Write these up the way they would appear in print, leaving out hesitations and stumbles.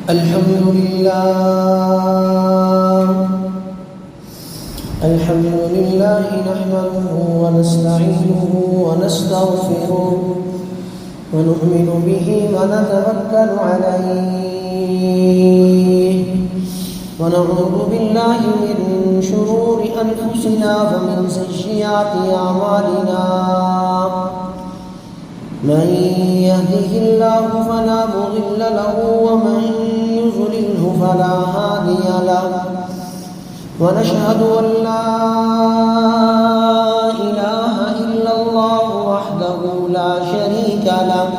الحمد لله نحمده ونستعينه ونستغفره ونؤمن به ونتوكل عليه ونعوذ بالله من شرور أنفسنا ومن سيئات أعمالنا من يهده الله فلا مضل له ومن يضلله فلا هادي له ونشهد أن لا إله إلا الله وحده لا شريك له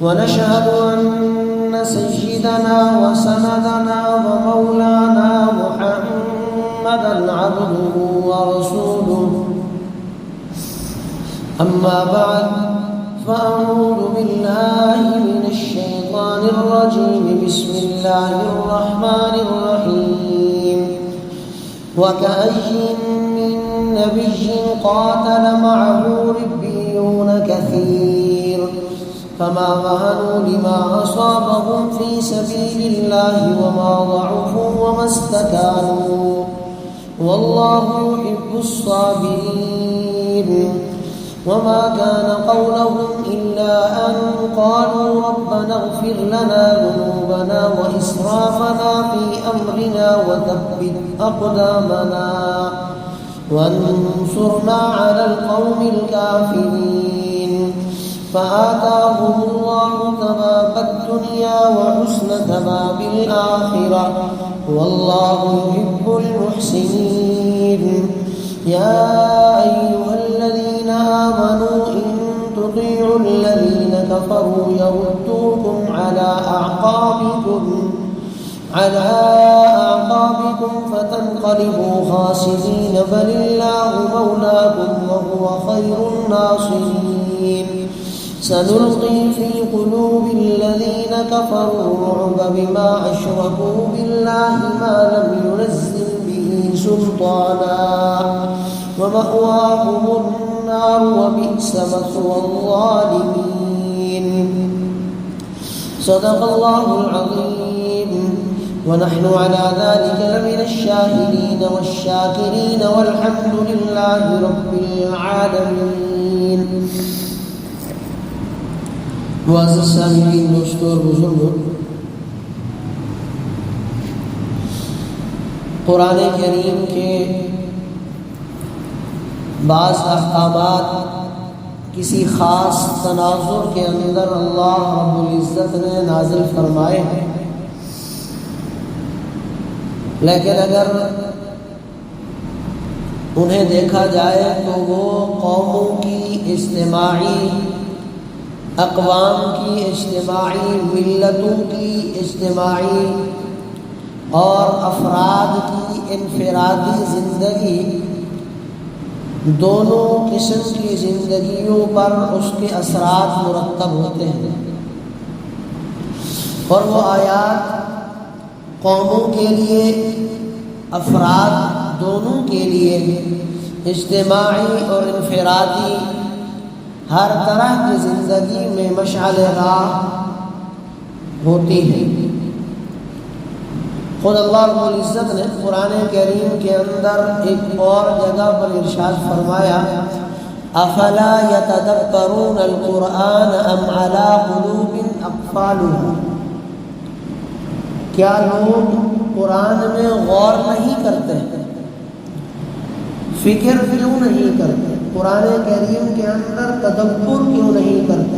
ونشهد أن سيدنا وسندنا ومولانا محمدا عبده ورسوله أما بعد فأعوذ بالله من الشيطان الرجيم بسم الله الرحمن الرحيم وكأي من نبي قاتل معه ربيون كثير فما وهنوا لما أصابهم في سبيل الله وما ضعفوا وما استكانوا والله يحب الصابرين وما كان قولهم إلا أن قالوا ربنا اغفر لنا ذنوبنا وإسرافنا في أمرنا وثبت أقدامنا وانصرنا على القوم الكافرين فآتاهم الله ثواب الدنيا وحسن ثواب الآخرة والله يحب المحسنين يا أيها الذين آمنوا إن تطيعوا الذين كفروا يردوكم على أعقابكم فتنقلبوا خاسرين بل الله مولاكم وهو خير الناصرين سنلقي في قلوب الذين كفروا الرعب بما أشركوا بالله ما لم ينزل به سلطانا ومأواهم النار وبئس مثوى الظالمين صدق الله العظيم ونحن على ذلك لمن الشاهدين والشاكرين والحمد لله رب العالمين معزز سامعین دوستو اور بزرگوں، قرآن کریم کے بعض احکامات کسی خاص تناظر کے اندر اللہ رب العزت نے نازل فرمائے ہیں، لیکن اگر انہیں دیکھا جائے تو وہ قوموں کی اجتماعی، اقوام کی اجتماعی، ملتوں کی اجتماعی اور افراد کی انفرادی زندگی، دونوں قسم کی زندگیوں پر اس کے اثرات مرتب ہوتے ہیں، اور وہ آیات قوموں کے لیے، افراد دونوں کے لیے، اجتماعی اور انفرادی، ہر طرح کی زندگی میں مشعل راہ ہوتی ہے۔ خود اللہ رب العزت نے قرآن کریم کے اندر ایک اور جگہ پر ارشاد فرمایا افلا یتدبرون القرآن ام علی قلوب اقفالها، کیا لوگ قرآن میں غور نہیں کرتے، فکر کیوں نہیں کرتے، قرآن کریم کے اندر تدبر کیوں نہیں کرتے،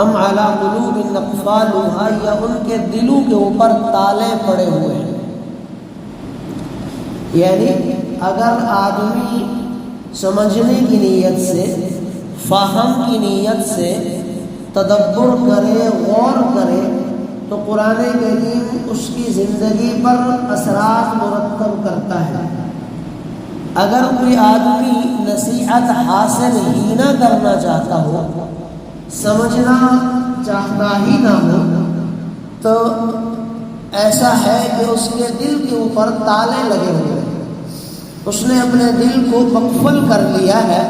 ام علی قلوب اقفالها، یا ان کے دلوں کے اوپر تالے پڑے ہوئے ہیں۔ یعنی اگر آدمی سمجھنے کی نیت سے، فہم کی نیت سے تدبر کرے، غور کرے، تو قرآن کریم اس کی زندگی پر اثرات مرتب کرتا ہے۔ اگر کوئی آدمی نصیحت حاصل ہی نہ کرنا چاہتا ہو، سمجھنا چاہتا ہی نہ ہو، تو ایسا ہے کہ اس کے دل کے اوپر تالے لگے ہوئے ہیں، اس نے اپنے دل کو مقفل کر لیا ہے،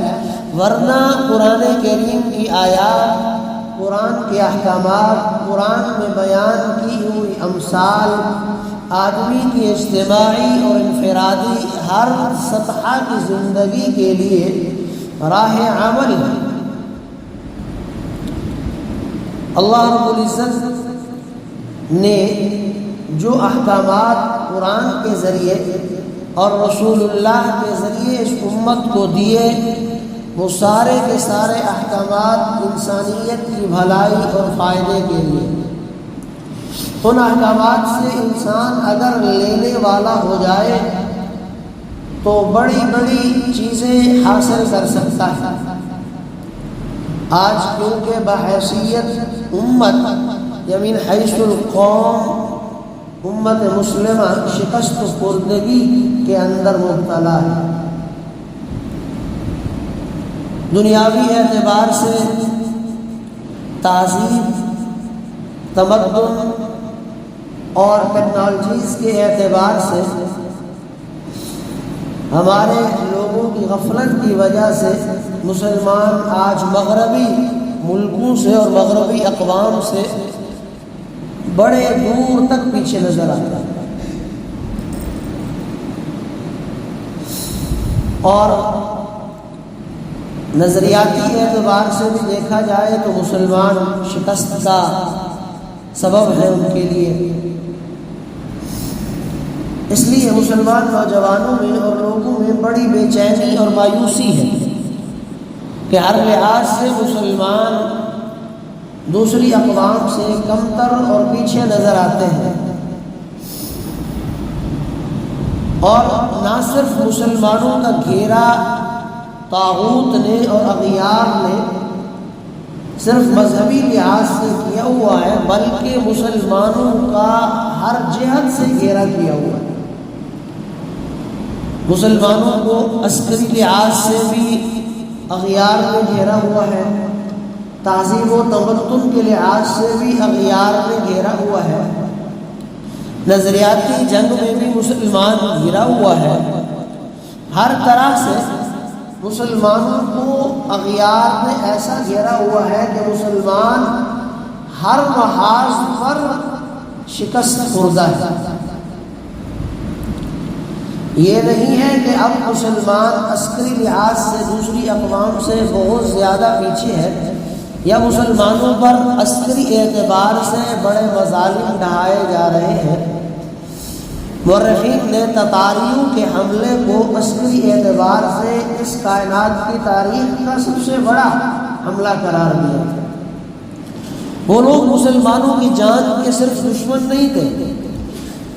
ورنہ قرآن کریم کی آیات قرآن کے احکامات، قرآن میں بیان کی ہوئی امثال آدمی کی اجتماعی اور انفرادی ہر سطح کی زندگی کے لیے راہ عمل ہے۔ اللہ رب العزت نے جو احکامات قرآن کے ذریعے اور رسول اللہ کے ذریعے اس امت کو دیے، وہ سارے کے سارے احکامات انسانیت کی بھلائی اور فائدے کے لیے۔ ان احکامات سے انسان اگر لینے والا ہو جائے تو بڑی بڑی چیزیں حاصل کر سکتا ہے۔ آج کیونکہ بحیثیت امت یا من حیث القوم امت مسلمہ شکست خوردگی کے اندر مبتلا ہے۔ دنیاوی اعتبار سے تہذیب، تمدن اور ٹیکنالوجیز کے اعتبار سے ہمارے لوگوں کی غفلت کی وجہ سے مسلمان آج مغربی ملکوں سے اور مغربی اقوام سے بڑے دور تک پیچھے نظر آتا ہے۔ اور نظریاتی اعتبار سے بھی دیکھا جائے تو مسلمان شکست کا سبب ہے ان کے لیے۔ اس لیے مسلمان نوجوانوں میں اور لوگوں میں بڑی بے چینی اور مایوسی ہے کہ ہر لحاظ سے مسلمان دوسری اقوام سے کمتر اور پیچھے نظر آتے ہیں۔ اور نہ صرف مسلمانوں کا گھیرا طاغوت نے اور اغیار نے صرف مذہبی لحاظ سے کیا ہوا ہے، بلکہ مسلمانوں کا ہر جہت سے گھیرا کیا ہوا ہے۔ مسلمانوں کو عسکری لحاظ سے بھی اغیار نے گھیرا ہوا ہے، تہذیب و تمدن کے لحاظ سے بھی اغیار نے گھیرا ہوا ہے، نظریاتی جنگ میں بھی مسلمان گھرا ہوا ہے۔ ہر طرح سے مسلمانوں کو اغیار نے ایسا گھیرا ہوا ہے کہ مسلمان ہر محاذ پر شکست خوردہ ہے۔ یہ نہیں ہے کہ اب مسلمان عسکری لحاظ سے دوسری اقوام سے بہت زیادہ پیچھے ہے، یا مسلمانوں پر عسکری اعتبار سے بڑے مظالم ڈھائے جا رہے ہیں۔ مورخین نے تتاریوں کے حملے کو عسکری اعتبار سے اس کائنات کی تاریخ کا سب سے بڑا حملہ قرار دیا تھا۔ وہ لوگ مسلمانوں کی جان کے صرف دشمن نہیں تھے،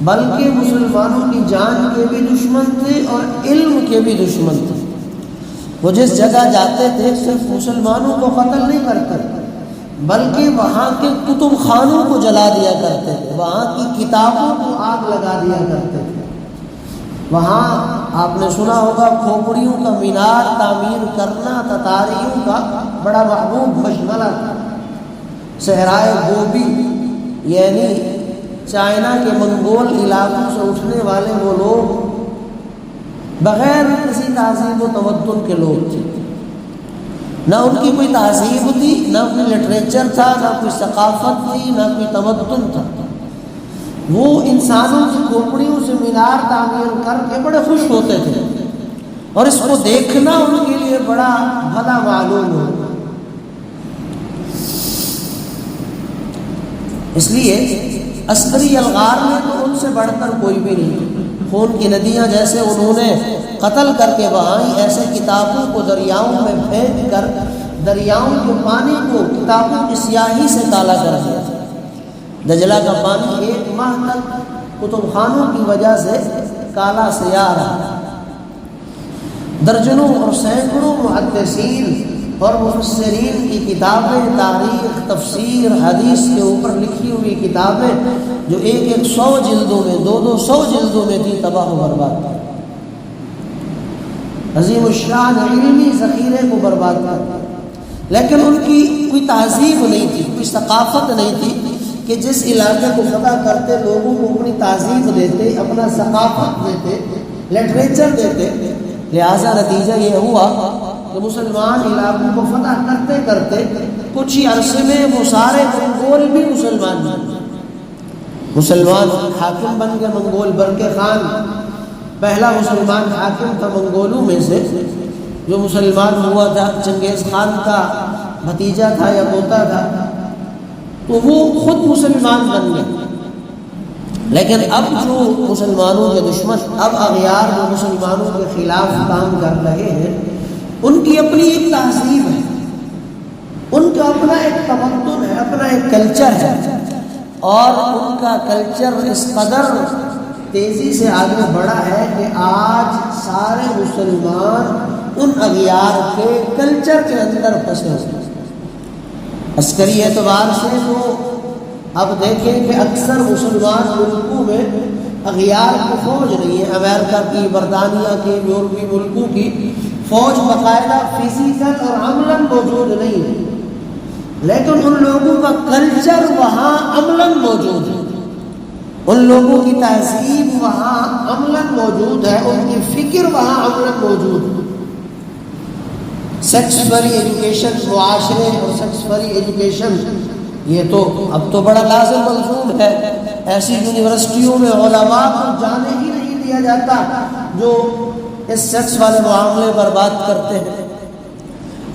بلکہ مسلمانوں کی جان کے بھی دشمن تھے اور علم کے بھی دشمن تھے۔ وہ جس جگہ جاتے تھے صرف مسلمانوں کو قتل نہیں کرتے، بلکہ وہاں کے کتب خانوں کو جلا دیا کرتے تھے، وہاں کی کتابوں کو آگ لگا دیا کرتے تھے۔ وہاں آپ نے سنا ہوگا کھوپڑیوں کا مینار تعمیر کرنا تتاریوں کا بڑا محبوب مشغلہ تھا۔ صحرائے گوبی یعنی چائنا کے منگول علاقوں سے اٹھنے والے وہ لوگ بغیر کسی تہذیب و تمدن کے لوگ تھے۔ نہ ان کی کوئی تہذیب تھی، نہ کوئی لٹریچر تھا، نہ کوئی ثقافت تھی، نہ کوئی تمدن تھا۔ وہ انسانوں کی کھوپڑیوں سے مینار تعمیر کر کے بڑے خوش ہوتے تھے، اور اس کو دیکھنا ان کے لیے بڑا بھلا معلوم ہو۔ اس لیے عسکری الغار میں تو ان سے بڑھ کر کوئی بھی نہیں۔ خون کی ندیاں جیسے انہوں نے قتل کر کے بہائی، ایسے کتابوں کو دریاؤں میں پھینک کر دریاؤں کے پانی کو کتابوں کی سیاہی سے کالا کر دیا۔ دجلہ کا پانی 1 ماہ تک کتب خانوں کی وجہ سے کالا سیاہ رہا۔ درجنوں اور سینکڑوں محدثین اور مفسرین کی کتابیں، تاریخ، تفسیر، حدیث کے اوپر لکھی ہوئی کتابیں جو 100 جلدوں میں 200 جلدوں میں تھی، تباہ و برباد کر، عظیم الشان علمی ذخیرے کو برباد کر۔ لیکن ان کی کوئی تہذیب نہیں تھی، کوئی ثقافت نہیں تھی کہ جس علاقے کو فتح کرتے لوگوں کو اپنی تہذیب دیتے، اپنا ثقافت دیتے، لٹریچر دیتے۔ لہٰذا نتیجہ یہ ہوا کہ مسلمان علاقوں کو فتح کرتے کرتے کچھ ہی عرصے میں وہ سارے منگول بھی مسلمان بن گئے، مسلمان حاکم بن گئے۔ منگول برقع خان پہلا مسلمان حاکم تھا منگولوں میں سے جو مسلمان ہوا تھا، چنگیز خان کا بھتیجا تھا یا پوتا تھا، تو وہ خود مسلمان بن گئے۔ لیکن اب جو مسلمانوں کے دشمن، اب اغیار جو مسلمانوں کے خلاف کام کر رہے ہیں، ان کی اپنی ایک تہذیب ہے، ان کا اپنا ایک تمدن ہے، اپنا ایک کلچر ہے، اور ان کا کلچر اس قدر تیزی سے آگے بڑھا ہے کہ آج سارے مسلمان ان اغیار کے کلچر کے اندر پھنسے ہوئے ہیں۔ عسکری اعتبار سے تو اب دیکھیں کہ اکثر مسلمان ملکوں میں اغیار کی فوج نہیں ہے، امریکہ کی، برطانیہ کی، یورپی ملکوں کی فوج باقاعدہ فزیکل اور عملاً موجود نہیں ہے، لیکن ان لوگوں کا کلچر وہاں عملاً موجود ہے، ان لوگوں کی تہذیب وہاں عملاً موجود ہے، ان کی فکر وہاں عملاً موجود ہے۔ سیکس فری ایجوکیشن، معاشرے اور سیکس فری ایجوکیشن یہ تو اب تو بڑا لازم ملزوم ہے۔ ایسی یونیورسٹیوں میں علماء کو جانے ہی نہیں دیا جاتا جو اس سیکس والے معاملے پر بات کرتے ہیں۔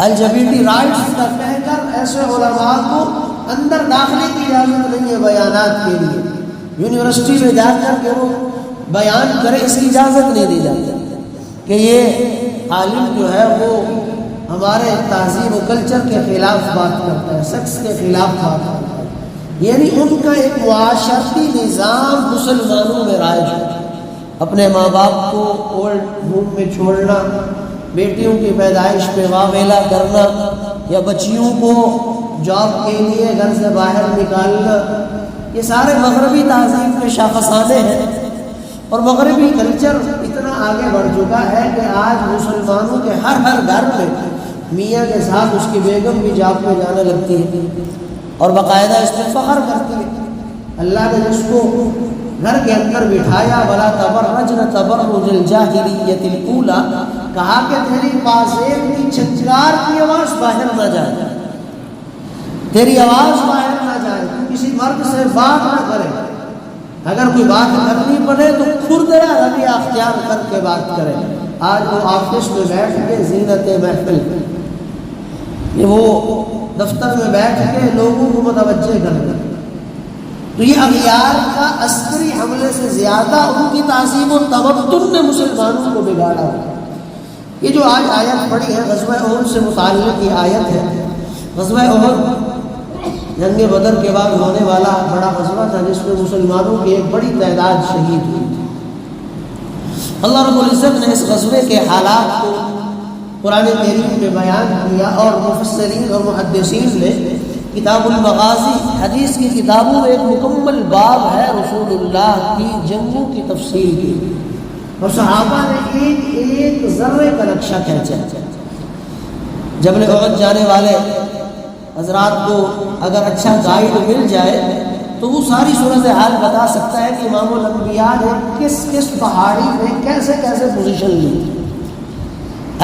LGBT رائٹس کا کہہ کر ایسے علماء کو اندر داخلے کی اجازت نہیں ہے بیانات کے لیے، یونیورسٹی میں جا کر کے وہ بیان کرے اس کی اجازت نہیں دی جاتی کہ یہ عالم جو ہے وہ ہمارے تہذیب و کلچر کے خلاف بات کرتا ہے، سیکس کے خلاف بات کرتا ہے۔ یعنی ان کا ایک معاشرتی نظام مسلمانوں میں رائج ہے، اپنے ماں باپ کو اولڈ ہوم میں چھوڑنا، بیٹیوں کی پیدائش پہ واویلا کرنا، یا بچیوں کو جاب کے لیے گھر سے باہر نکالنا، یہ سارے مغربی تہذیب کے شاخسانے ہیں۔ اور مغربی کلچر اتنا آگے بڑھ چکا ہے کہ آج مسلمانوں کے ہر گھر میں میاں کے ساتھ اس کی بیگم بھی جاب پہ جانے لگتی ہے اور باقاعدہ اس پہ فخر کرتی ہے۔ اللہ نے جس کو گھر کے اندر بٹھایا، وَلَا تَبَرَّجْنَ تَبَرُّجَ الْجَاهِلِيَّةِ الْأُولَىٰ، کہا کہ تیری پاسیب کی چھنچھار کی آواز باہر نہ جائے، تیری آواز باہر نہ جائے، تو کسی مرد سے بات نہ کرے، اگر کوئی بات کرنی پڑے تو کھردرا رویہ اختیار کر کے بات کرے۔ آج وہ آفس میں بیٹھ کے زینت محفل، یہ وہ دفتر میں بیٹھ کے لوگوں کو متوجہ کر دے۔ تو یہ اغیار کا عسکری حملے سے زیادہ ان کی تعظیم و تمدن نے مسلمانوں کو بگاڑا۔ یہ جو آج آیت پڑھی ہے غزوہ احد سے متعلق یہ آیت ہے۔ غزوہ احد جنگ بدر کے بعد ہونے والا بڑا غزوہ تھا جس میں مسلمانوں کی ایک بڑی تعداد شہید ہوئی۔ اللہ رب العزت نے اس غزوے کے حالات کو قرآن کریم میں بیان کیا، اور مفسرین اور محدثین نے کتاب المغازی حدیث کی کتابوں میں ایک مکمل باب ہے رسول اللہ کی جنگوں کی تفصیل کی، اور صحابہ نے ایک ایک ذرے کا نقشہ کھینچا۔ جبل احد جانے والے حضرات کو اگر اچھا گائیڈ مل جائے تو وہ ساری صورتحال بتا سکتا ہے کہ امام الانبیاء نے کس کس پہاڑی میں کیسے کیسے پوزیشن لی۔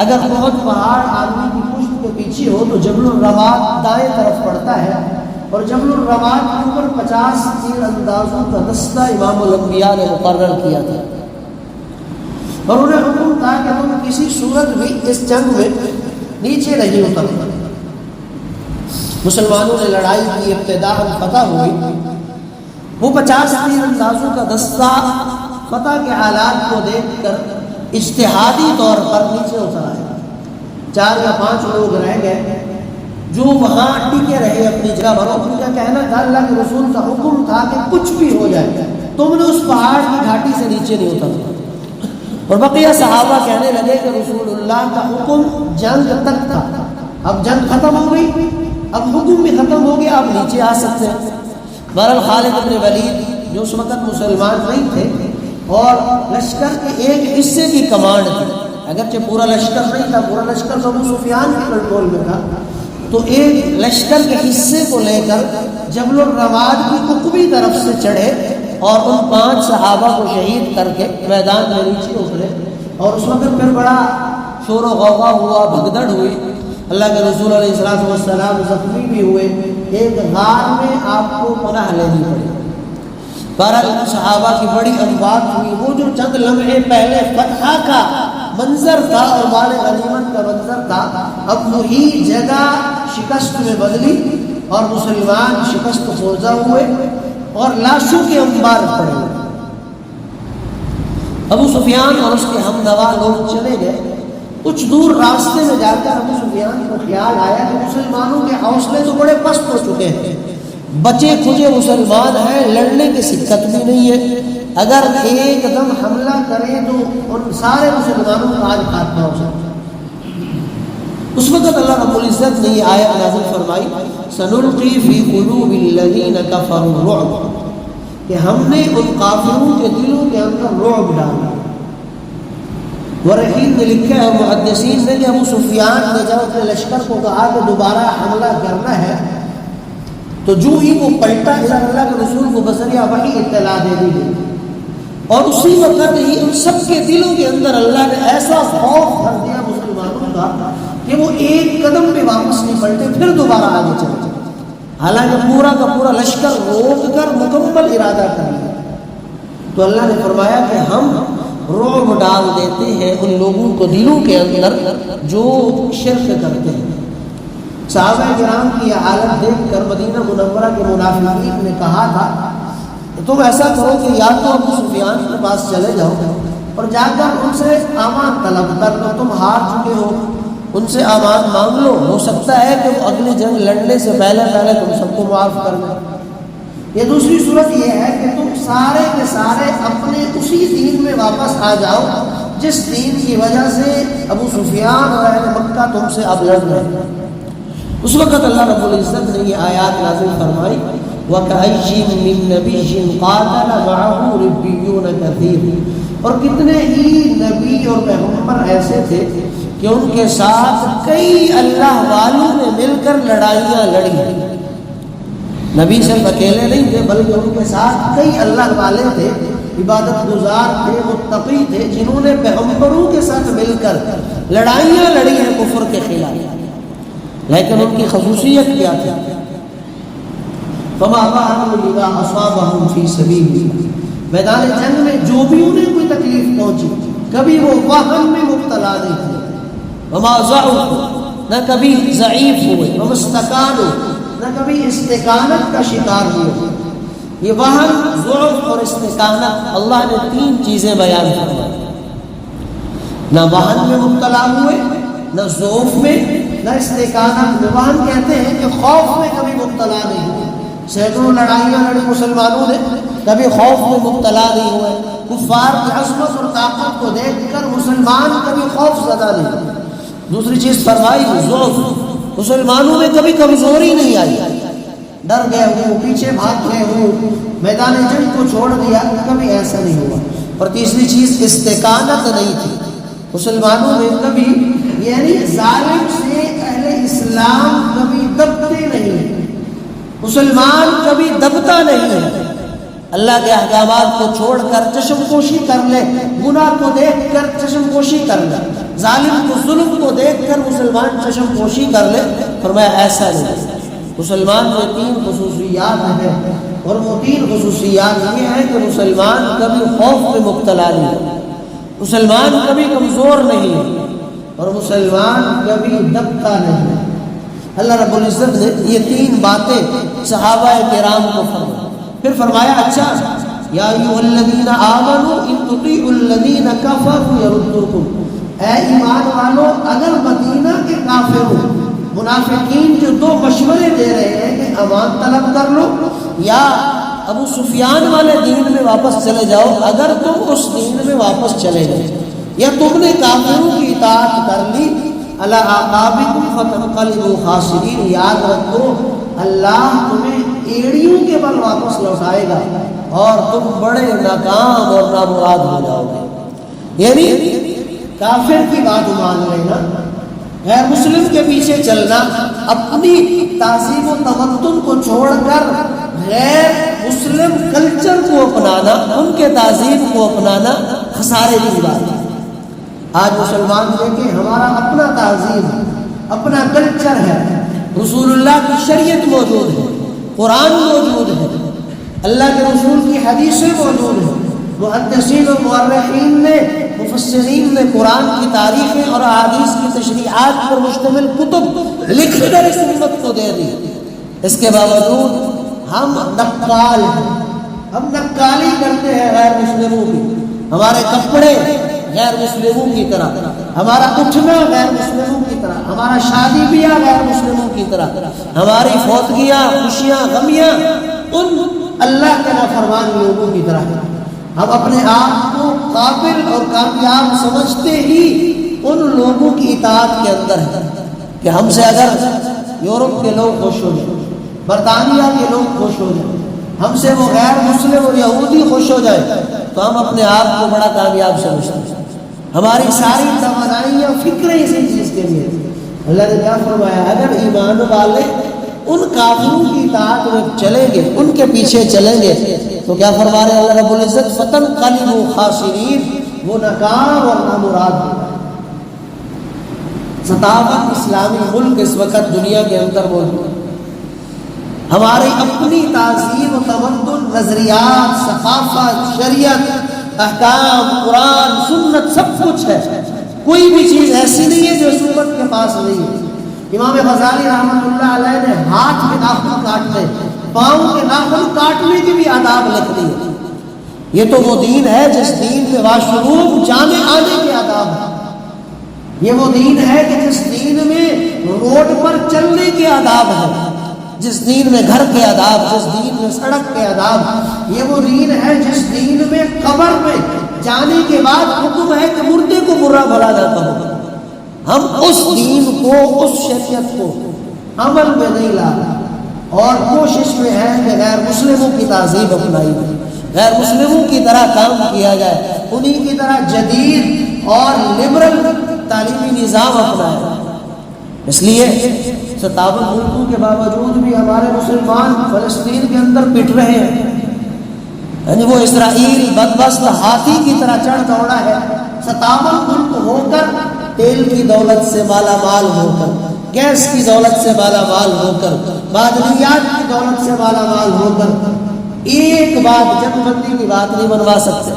اگر بہت پہاڑ آدمی کی پشت کے پیچھے ہو تو جبل الرمات دائیں طرف پڑتا ہے، اور جبل الرمات کے اوپر 50 تیر اندازوں کا دستہ امام الانبیاء نے مقرر کیا تھا، اور انہیں حکم تھا کہ تم کسی صورت بھی اس جنگ میں نیچے نہیں اترنا۔ مسلمانوں نے لڑائی کی، ابتداء فتح ہوئی، وہ 50 تیر اندازوں کا دستہ فتح کے حالات کو دیکھ کر اجتہادی طور پر نیچے اتر آئے۔ 4 یا 5 لوگ رہ گئے جو وہاں ٹکے رہے اپنی جگہ پر۔ ان کا کہنا تھا اللہ کے رسول کا حکم تھا کہ کچھ بھی ہو جائے تم نے اس پہاڑ کی گھاٹی سے نیچے نہیں اترنا۔ اور بقیہ صحابہ کہنے لگے کہ رسول اللہ کا حکم جنگ تک تھا، اب جنگ ختم ہو گئی، اب حکم بھی ختم ہو گیا، اب نیچے آ سکتے ہیں۔ بہرحال خالد بن ولید جو اس وقت مسلمان نہیں تھے اور لشکر کے ایک حصے کی کمانڈ تھی، اگرچہ پورا لشکر نہیں تھا، پورا لشکر تو ابو سفیان کے کنٹرول میں تھا، تو ایک لشکر کے حصے کو لے کر جبل الرماد کی عقبی طرف سے چڑھے اور ان 5 صحابہ کو شہید کر کے میدان میں نیچے اترے۔ اور اس وقت پھر بڑا شور و غوغا ہوا، بھگدڑ ہوئی، اللہ کے رسول علیہ السلام زخمی بھی ہوئے، ایک غار میں آپ کو پناہ لینی پڑی۔ بہرحال صحابہ کی بڑی اموات ہوئی۔ وہ جو چند لمحے پہلے فتح کا منظر تھا اور مال غنیمت کا منظر تھا، اب وہی جگہ شکست میں بدلی اور مسلمان شکست خوردہ ہوئے اور لاشوں کے انبار پڑے۔ ابو سفیان اور اس کے ہم نوا لوگ چلے گئے۔ کچھ دور راستے میں جا کر ابو سفیان کو خیال آیا کہ مسلمانوں کے حوصلے تو بڑے پست ہو چکے ہیں، بچے کھجے مسلمان ہیں، لڑنے کی سکت بھی نہیں ہے، اگر ایک دم حملہ کریں تو ان سارے مسلمانوں کا آج خاتمہ ہو سکتا ہے۔ اس وقت اللہ رب العزت نے یہ آیت نازل فرمائی، سنلقی فی قلوب الذین کفروا الرعب، کہ ہم نے ان کافروں کے دلوں کے اندر رعب ڈالا۔ ورحین نے لکھا ہے محدثین نے کہ ابو سفیان نے جب اپنے لشکر کو کہا کہ دوبارہ حملہ کرنا ہے تو جو ہی وہ پلٹا، اللہ کے رسول کو بذریعہ وحی اطلاع دے دی گئی، اور اسی وقت ہی ان سب کے دلوں کے اندر اللہ نے ایسا خوف بھر دیا مسلمانوں کا کہ وہ ایک قدم بھی واپس نہیں پلٹے، پھر دوبارہ آگے چلے، حالانکہ پورا کا پورا لشکر روک کر مکمل ارادہ کر لیا۔ تو اللہ نے فرمایا کہ ہم رعب ڈال دیتے ہیں ان لوگوں کو دلوں کے اندر جو شرک کرتے ہیں۔ صحابہ کرام کی یہ حالت دیکھ کر مدینہ منورہ کے منافقین نے کہا تھا تم ایسا کرو کہ یا تو ابو سفیان کے پاس چلے جاؤ اور جا کر ان سے امان طلب کر لو، تم ہار چکے ہو، ان سے امان مانگ لو، ہو سکتا ہے کہ وہ اگلی جنگ لڑنے سے پہلے تم سب کو معاف کر دیں۔ یہ دوسری صورت یہ ہے کہ تم سارے کے سارے اپنے اسی دین میں واپس آ جاؤ جس دین کی وجہ سے ابو سفیان اور اہل مکہ تم سے اب لڑ رہے ہیں۔ اس وقت اللہ رب العزت نے یہ آیات نازل فرمائی، وَكَأَيٍّ مِّن نَّبِيٍّ قَاتَلَ مَعَهُ رِبِّيُّونَ كَثِيرٌ، اور کتنے ہی نبی اور پیغمبر ایسے تھے کہ ان کے ساتھ کئی اللہ والوں نے مل کر لڑائیاں لڑی۔ نبی صرف اکیلے نہیں تھے بلکہ ان کے ساتھ کئی اللہ والے تھے، عبادت گزار تھے، متقی تھے، جنہوں نے پیغمبروں کے ساتھ مل کر لڑائیاں لڑی ہیں کفر کے خلاف۔ لیکن ان کی خصوصیت کیا تھی؟ فما بَعْدُ لِمَا أَصَابَهُمْ فِي سَبِيلِ اللَّهِ، میدان جنگ میں جو بھی انہیں کوئی تکلیف پہنچی کبھی وہ وہن میں مبتلا نہیں تھے، وما ضعفوا، نہ کبھی ضعیف ہوئے، وما استکانوا، نہ کبھی استقامت کا شکار ہوئے۔ یہ وہن، ضعف اور استقامت، اللہ نے تین چیزیں بیان فرمائی، نہ وہن میں مبتلا ہوئے، نہ ضعف میں، نہ استقامت میں۔ وہن کہتے ہیں کہ خوف میں کبھی مبتلا نہیں ہوئے، سینکڑوں لڑائیاں لڑی مسلمانوں نے، کبھی خوف میں مبتلا نہیں ہوئے، کفار کی عظمت اور طاقت کو دیکھ کر مسلمان کبھی خوف زدہ نہیں ہوئے۔ دوسری چیز فرمائی ضعف، مسلمانوں میں کبھی کمزوری نہیں آئی، ڈر گئے ہوں، پیچھے بھاگ گئے ہوں، میدان جنگ کو چھوڑ دیا، کبھی ایسا نہیں ہوا۔ اور تیسری چیز استقامت نہیں تھی مسلمانوں میں، کبھی یعنی ظالم سے اہل اسلام کبھی دبتے نہیں، مسلمان کبھی دبتا نہیں ہے۔ اللہ کے احکامات کو چھوڑ کر چشم پوشی کر لے، گناہ کو دیکھ کر چشم پوشی کر لے، ظالم کو ظلم کو دیکھ کر مسلمان چشم پوشی کر لے، فرمایا ایسا نہیں۔ مسلمان میں تین خصوصیات ہیں، اور وہ تین خصوصیات یہ ہیں کہ مسلمان کبھی خوف میں مبتلا نہیں، مسلمان کبھی کمزور نہیں، اور مسلمان کبھی دبتا نہیں۔ اللہ رب العزت نے یہ تین باتیں صحابہ کرام کو فرمایا، پھر فرمایا اچھا یا ایھا الذین آمنوا ان تطیعوا الذین کفروا یردوکم، اے ایمان والو اگر مدینہ کے کافروں منافقین جو دو مشورے دے رہے ہیں کہ امان طلب کر لو یا ابو سفیان والے دین میں واپس چلے جاؤ، اگر تم اس دین میں واپس چلے گئے یا تم نے کافروں کی اطاعت کر لی، علی اعقابکم فتنقلبوا خاسرین، یاد رکھو اللہ تمہیں ایڑیوں کے بل واپس لوٹائے گا اور تم بڑے ناکام اور نامراد ہو جاؤ گے۔ یعنی کافر کی بات مان لینا، غیر مسلم کے پیچھے چلنا، اپنی تہذیب و تمدن کو چھوڑ کر غیر مسلم کلچر کو اپنانا، ان کے تہذیب کو اپنانا خسارے کی بات ہے۔ آج مسلمان دیکھیں ہمارا اپنا تہذیب، اپنا کلچر ہے، رسول اللہ کی شریعت موجود ہے، قرآن موجود ہے، اللہ کے رسول کی حدیثیں موجود ہیں، محدثین و مورخین نے، مفسرین نے قرآن کی تاریخیں اور احادیث کی تشریحات پر مشتمل کتب لکھ کر اس امت کو دے دی۔ اس کے باوجود ہم نقال ہیں، ہم نقالی کرتے ہیں غیر مسلموں کی، ہمارے کپڑے غیر مسلموں کی طرح، ہمارا اٹھنا غیر مسلموں کی طرح، ہمارا شادی بیاہ غیر مسلموں کی طرح، ہماری فوتگیاں، خوشیاں، غمیاں ان اللہ کے نافرمان لوگوں کی طرح۔ ہم اپنے آپ کو قابل اور کامیاب سمجھتے ہی ان لوگوں کی اطاعت کے اندر ہے کہ ہم سے اگر یورپ کے لوگ خوش ہو جائیں، برطانیہ کے لوگ خوش ہو جائیں، ہم سے وہ غیر مسلم اور یہودی خوش ہو جائے تو ہم اپنے آپ کو بڑا کامیاب سمجھتے ہیں۔ ہماری ساری توانائیاں فکریں اسی چیز کے لیے۔ اللہ نے کیا فرمایا؟ اگر ایمان والے ان کافروں کی اطاعت میں چلیں گے، ان کے پیچھے چلیں گے تو کیا فرما رہے اللہ رب العزت؟ فتنقلبوا خاسرین، وہ ناکام اور نامراد ہوگا۔ 57 اسلامی ملک اس وقت دنیا کے اندر موجود ہیں، ہماری اپنی تہذیب و تمدن، نظریات، ثقافت، شریعت، احکام، قرآن، سنت، سب کچھ ہے، کوئی بھی چیز ایسی نہیں ہے جو اس امت کے پاس نہیں ہے۔ امام غزالی رحمۃ اللہ علیہ نے ہاتھ کے ناخن کاٹنے، پاؤں کے ناخن کاٹنے کی بھی آداب لکھ دی ہے۔ یہ تو وہ دین ہے جس دین میں واشروم جانے آنے کے آداب ہیں، یہ وہ دین ہے کہ جس دین میں روڈ پر چلنے کے آداب ہیں، جس دین میں گھر کے آداب، جس دین میں سڑک کے آداب، یہ وہ دین ہے جس دین میں قبر میں جانے کے بعد حکم ہے کہ مردے کو برا بھلا جاتا ہو۔ ہم اس دین کو، اس شریعت کو عمل میں نہیں لا رہے اور کوشش میں ہے کہ غیر مسلموں کی تہذیب اپنائی جائے، غیر مسلموں کی طرح کام کیا جائے، انہیں کی طرح جدید اور لبرل تعلیمی نظام اپنایا جائے۔ اس لیے 57 ملکوں کے باوجود بھی ہمارے مسلمان فلسطین کے اندر پٹ رہے ہیں، یعنی وہ اسرائیل بدبخت ہاتھی کی طرح چڑھ دوڑا ہے۔ 57 ملک ہو کر تیل کی دولت سے مالا مال ہو کر، گیس کی دولت سے مالا مال ہو کر، معدنیات کی دولت سے مالا مال ہو کر ایک بات، جنگ بندی کی بات نہیں بنوا سکتے۔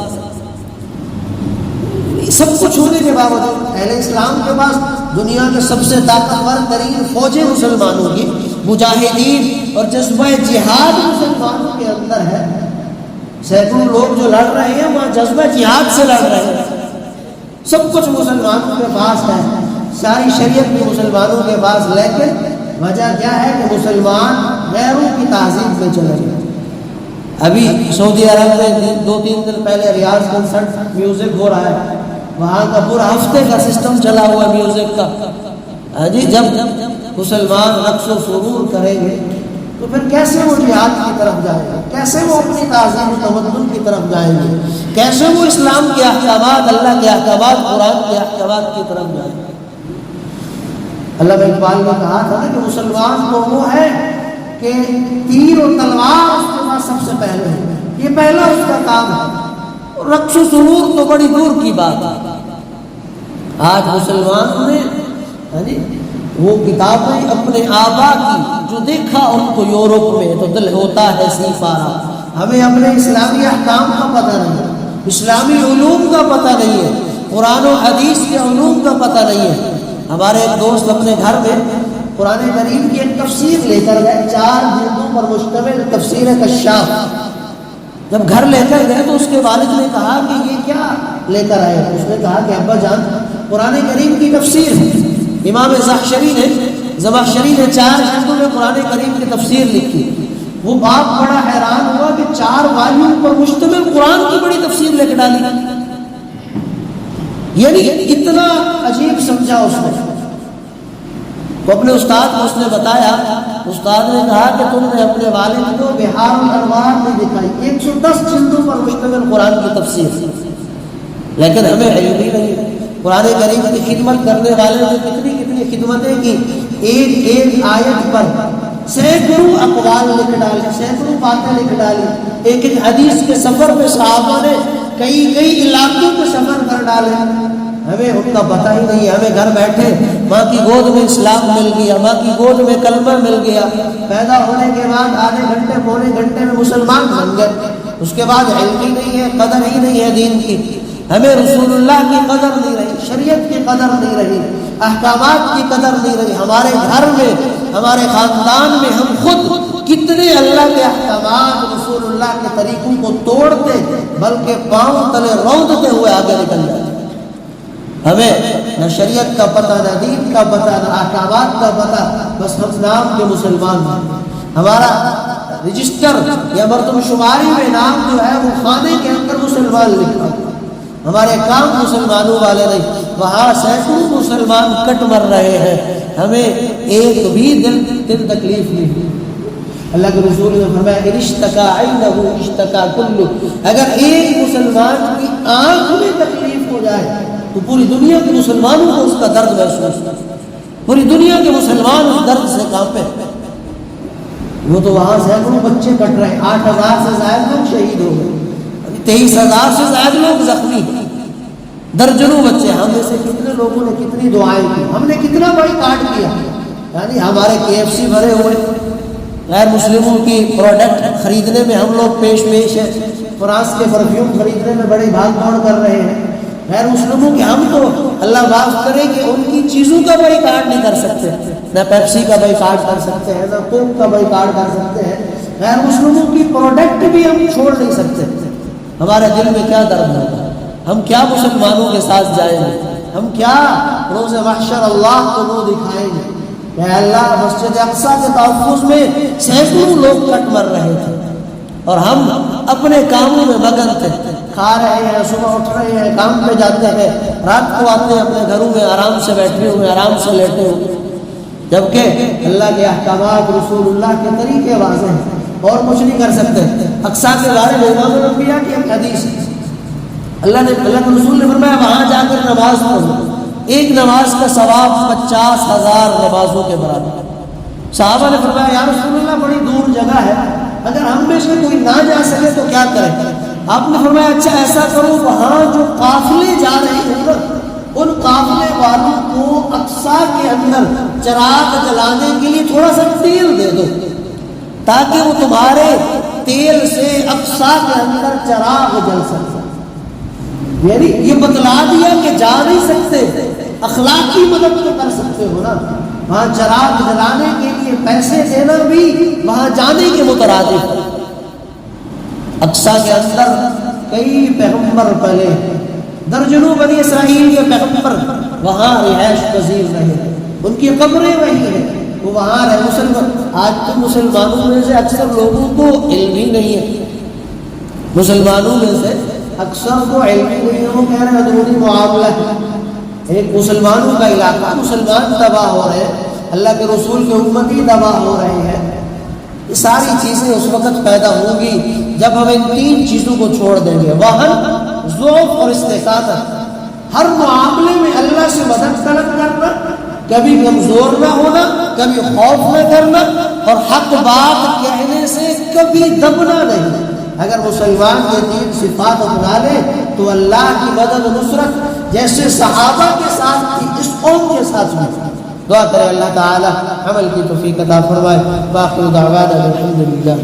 سب کچھ ہونے کے باوجود اہل اسلام کے پاس دنیا کے سب سے طاقتور ترین فوجیں مسلمانوں کی، مجاہدین اور جذبہ جہاد مسلمانوں کے اندر ہے۔ سینکڑوں لوگ جو لڑ رہے ہیں وہاں جذبہ جہاد سے لڑ رہے ہیں۔ سب کچھ مسلمانوں کے پاس ہے، ساری شریعت بھی مسلمانوں کے پاس، لیکن وجہ کیا ہے کہ مسلمان غیروں کی تہذیب میں چلے گئے۔ ابھی سعودی عرب میں 2-3 دن پہلے ریاض کنسرٹ میوزک ہو رہا ہے، وہاں کا پورا ہفتے کا سسٹم چلا ہوا ہے میوزک کا۔ ہاں جی، جب مسلمان رقص و سرور کریں گے تو پھر کیسے وہ جہاد کی طرف جائیں گے، کیسے وہ اپنی تہذیب و تمدن کی طرف جائیں گے، کیسے وہ اسلام کے احکامات، اللہ کے احکامات، قرآن کے احکامات کی طرف جائیں گے۔ علامہ اقبال نے کہا تھا کہ مسلمان تو وہ ہے کہ تیر و تلوار اس کے پاس سب سے پہلے ہے، یہ پہلا اس کا کام ہے، رقص و سرور تو بڑی دور کی بات ہے۔ آج مسلمان نے وہ کتابیں اپنے آبا کی جو دیکھا ان کو یورپ میں تو دل ہوتا ہے سی پارا، ہمیں اپنے اسلامی احکام کا پتہ نہیں ہے، اسلامی علوم کا پتہ نہیں ہے، قرآن و حدیث کے علوم کا پتہ نہیں ہے۔ ہمارے ایک دوست اپنے گھر میں قرآن کریم کی ایک تفسیر لے کر گئے، 4 جلدوں پر مشتمل تفسیر کشاف۔ جب گھر لے کر گئے تو اس کے والد نے کہا کہ یہ کیا لے کر آئے؟ اس نے کہا کہ ابا جان قرآن کریم کی تفسیر ہے، امام زمخشری نے 4 جلدوں میں قرآن کریم کی تفسیر لکھی۔ وہ باپ بڑا حیران ہوا کہ 4 والیوم پر مشتمل قرآن کی بڑی تفسیر لے کے ڈالی، یعنی اتنا عجیب سمجھا اس نے۔ تو اپنے استاد کو اس نے بتایا، استاد نے کہا کہ تم نے اپنے والد کو بہار الانوار میں دکھائی 110 جلدوں پر مشتمل قرآن کی تفسیر، لیکن ہمیں علم ہی نہیں۔ قرآن کریم کی خدمت کرنے والے نے کتنی خدمتیں کی، ایک آیت پر سینکڑوں اقوال لکھ ڈالے، سینکڑوں باتیں لکھ ڈالی۔ ایک حدیث کے سفر میں صحابہ نے کئی علاقوں کے سفر کر ڈالے۔ ہمیں ان کا پتہ ہی نہیں ہے. ہمیں گھر بیٹھے ماں کی گود میں اسلام مل گیا, ماں کی گود میں کلمہ مل گیا, پیدا ہونے کے بعد آدھے گھنٹے پونے گھنٹے میں مسلمان بن گئے, اس کے بعد علم ہی نہیں ہے, قدر ہی نہیں ہے دین کی. ہمیں رسول اللہ کی قدر نہیں رہی, شریعت کی قدر نہیں رہی, احکامات کی قدر نہیں رہی. ہمارے گھر میں, ہمارے خاندان میں ہم خود کتنے اللہ کے احکامات, رسول اللہ کے طریقوں کو توڑتے بلکہ پاؤں تلے روندتے ہوئے آگے نکل جاتے. ہمیں نہ شریعت کا پتہ, نہ دین کا پتہ, نہ احکامات کا پتہ, بس ہم نام کے مسلمان ہیں. ہمارا رجسٹر یا مردم شماری میں نام جو ہے وہ خانے کے اندر مسلمان لکھا, ہمارے کام مسلمانوں والے نہیں. وہاں سینکڑوں مسلمان کٹ مر رہے ہیں, ہمیں ایک بھی دل تکلیف نہیں. اللہ کے رسول نے فرمایا اشتکا عینہ اشتکا کلہ, اگر ایک مسلمان کی آنکھ میں تکلیف ہو جائے تو پوری دنیا کے مسلمانوں کو اس کا درد محسوس ہوتا ہے. پوری دنیا کے مسلمان اس درد سے کانپے. وہ تو وہاں سینکڑوں بچے کٹ رہے ہیں, 8,000 سے زائد لوگ شہید ہو گئے, 23,000 سے زائد لوگ زخمی, درجنوں بچے. ہم میں سے کتنے لوگوں نے کتنی دعائیں کی, ہم نے کتنا بڑی کاٹ کیا. یعنی ہمارے KFC بھرے ہوئے, غیر مسلموں کی پروڈکٹ خریدنے میں ہم لوگ پیش ہیں, فرانس کے پرفیوم خریدنے میں بڑی بھاگ دوڑ کر رہے ہیں. غیر مسلموں کے ہم تو اللہ معاف کرے کہ ان کی چیزوں کا بائیکاٹ نہیں کر سکتے, نہ پیپسی کا بائیکاٹ کر سکتے ہیں, نہ کوک کا بائیکاٹ کر سکتے ہیں. غیر مسلموں کی پروڈکٹ بھی ہم چھوڑ نہیں سکتے. ہمارے دل میں کیا درد ہوگا, ہم کیا مسلمانوں کے ساتھ جائیں گے, ہم کیا روز محشر اللہ کو وہ دکھائیں گے کہ اللہ مسجد اقصیٰ کے تحفظ میں سینکڑوں لوگ کٹ مر رہے تھے اور ہم اپنے کاموں میں مگن تھے. کھا رہے ہیں, صبح اٹھ رہے ہیں, کام پہ جاتے ہیں, رات کو آتے ہیں اپنے گھروں میں آرام سے بیٹھے ہوئے, آرام سے لیٹے ہوئے, جبکہ اللہ کے احکامات, رسول اللہ کے طریقے واضح ہیں اور کچھ نہیں کر سکتے. اقصیٰ کے بارے میں امام الانبیاء کی ایک حدیث ہے, اللہ کے رسول نے فرمایا وہاں جا کر نماز پڑھو, ایک نماز کا ثواب 50,000 نمازوں کے برابر. صحابہ نے فرمایا یا رسول اللہ بڑی دور جگہ ہے, اگر ہم میں سے کوئی نہ جا سکے تو کیا کریں؟ آپ نے فرمایا اچھا ایسا کرو, وہاں جو قافلے جا رہے ہیں نا, ان قافلے والوں کو اقصیٰ کے اندر چراغ جلانے کے لیے تھوڑا سا تیل دے دو تاکہ وہ تمہارے تیل سے اقصیٰ کے اندر چراغ جل سکے. یعنی یہ بتلا دیا کہ جا نہیں سکتے, اخلاقی مدد تو کر سکتے ہو نا. وہاں چراغ جلانے کے لیے پیسے دینا بھی وہاں جانے کے مترادف. اقصیٰ کے اندر کئی پیغمبر پہلے, درجنوں بنی اسرائیل کے پیغمبر وہاں رہائش پذیر رہے, ان کی قبریں وہی ہیں, وہ وہاں رہے. آج تو مسلمانوں میں سے اکثر لوگوں کو علم ہی نہیں ہے, مسلمانوں میں سے اکثر کو علم ہی نہیں ہے. وہ کہہ رہے ہیں اندرونی معاملہ ہے, ایک مسلمانوں کا علاقہ, مسلمان تباہ ہو رہے ہیں, اللہ کے رسول کے امتی تباہ ہو رہے ہیں. یہ ساری چیزیں اس وقت پیدا ہوں گی جب ہم ان 3 چیزوں کو چھوڑ دیں گے, وہن, ذوق اور استقامت. ہر معاملے میں اللہ سے مدد طلب کرنا, کبھی کمزور نہ ہونا, کبھی خوف نہ کرنا, اور حق بات کہنے سے کبھی دبنا نہیں. اگر مسلمان یہ 3 صفات اپنا لے تو اللہ کی مدد و نصرت جیسے صحابہ کے ساتھ تھی اس قوم کے ساتھ بھی. دعا کرے اللہ تعالی عمل کی توفیق عطا فرمائے. باقی دعوانا الحمدللہ.